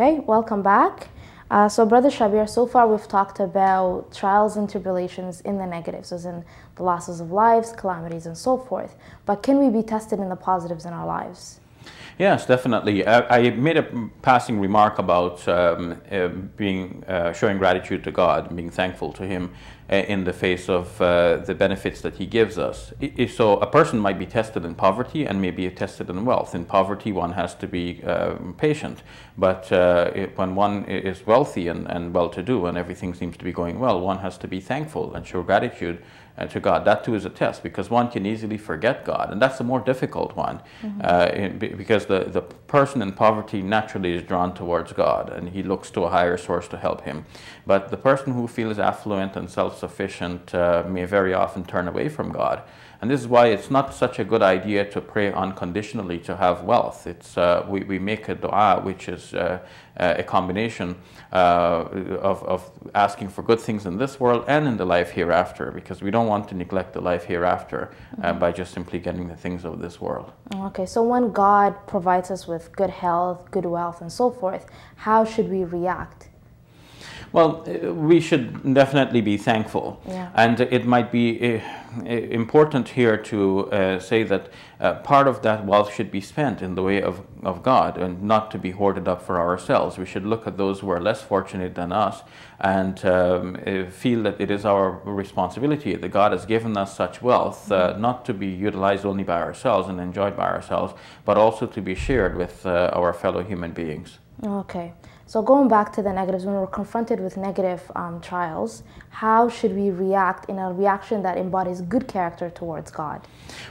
Okay, welcome back. So Brother Shabir, so far we've talked about trials and tribulations in the negatives, as in the losses of lives, calamities, and so forth. But can we be tested in the positives in our lives? Yes, definitely. I made a passing remark about showing gratitude to God, being thankful to Him in the face of the benefits that He gives us. So a person might be tested in poverty and may be tested in wealth. In poverty, one has to be patient, but when one is wealthy and well-to-do and everything seems to be going well, one has to be thankful and show gratitude to God. That too is a test, because one can easily forget God, and that's a more difficult one. Because the person in poverty naturally is drawn towards God, and he looks to a higher source to help him. But the person who feels affluent and self-sufficient may very often turn away from God. And this is why it's not such a good idea to pray unconditionally to have wealth. It's we make a dua which is a combination of asking for good things in this world and in the life hereafter, because we don't want to neglect the life hereafter by just simply getting the things of this world. Okay, so when God provides us with good health, good wealth, and so forth, how should we react? Well, we should definitely be thankful. Yeah. And it might be important here to say that part of that wealth should be spent in the way of God, and not to be hoarded up for ourselves. We should look at those who are less fortunate than us and feel that it is our responsibility that God has given us such wealth, not to be utilized only by ourselves and enjoyed by ourselves, but also to be shared with our fellow human beings. Okay. So going back to the negatives, when we're confronted with negative trials, how should we react in a reaction that embodies good character towards God?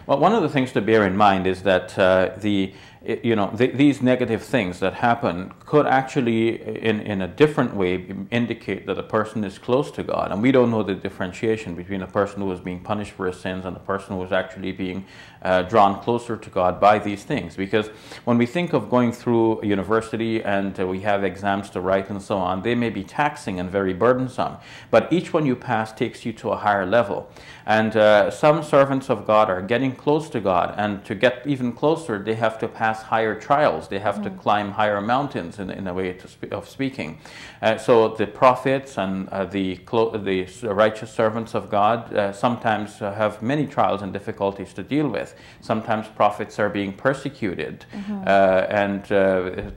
Well, one of the things to bear in mind is that these negative things that happen could actually, in a different way, indicate that a person is close to God. And we don't know the differentiation between a person who is being punished for his sins and a person who is actually being drawn closer to God by these things. Because when we think of going through university and we have exams to write and so on, they may be taxing and very burdensome. But each one you pass takes you to a higher level. And some servants of God are getting close to God, and to get even closer, they have to pass higher trials. They have to climb higher mountains, in a way of speaking. So the prophets and the righteous servants of God sometimes have many trials and difficulties to deal with. Sometimes prophets are being persecuted and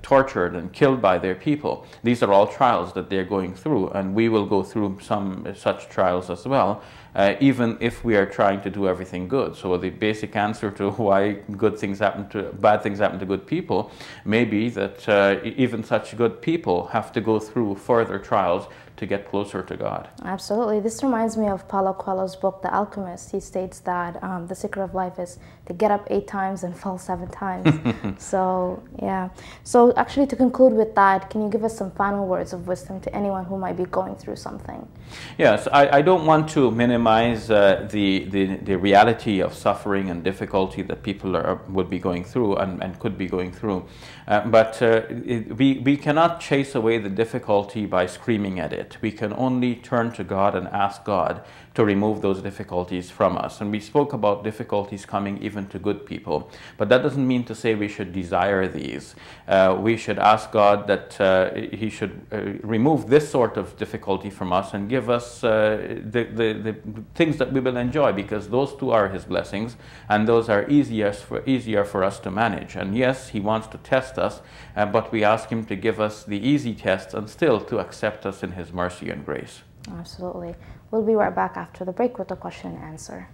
tortured and killed by their people. These are all trials that they're going through, and we will go through some such trials as well, even if we are trying to do everything good. So the basic answer to why bad things happen to good people may be that even such good people have to go through further trials to get closer to God. Absolutely. This reminds me of Paulo Coelho's book, The Alchemist. He states that the secret of life is to get up 8 times and fall 7 times. So, yeah. So actually, to conclude with that, can you give us some final words of wisdom to anyone who might be going through something? Yes, I don't want to minimize the reality of suffering and difficulty that people would be going through and could be going through. But we cannot chase away the difficulty by screaming at it. We can only turn to God and ask God to remove those difficulties from us. And we spoke about difficulties coming even to good people, but that doesn't mean to say we should desire these. We should ask God that He should remove this sort of difficulty from us and give us the things that we will enjoy, because those too are His blessings, and those are easier for us to manage. And yes, He wants to test us, but we ask Him to give us the easy tests and still to accept us in His mercy and grace. Absolutely. We'll be right back after the break with the question and answer.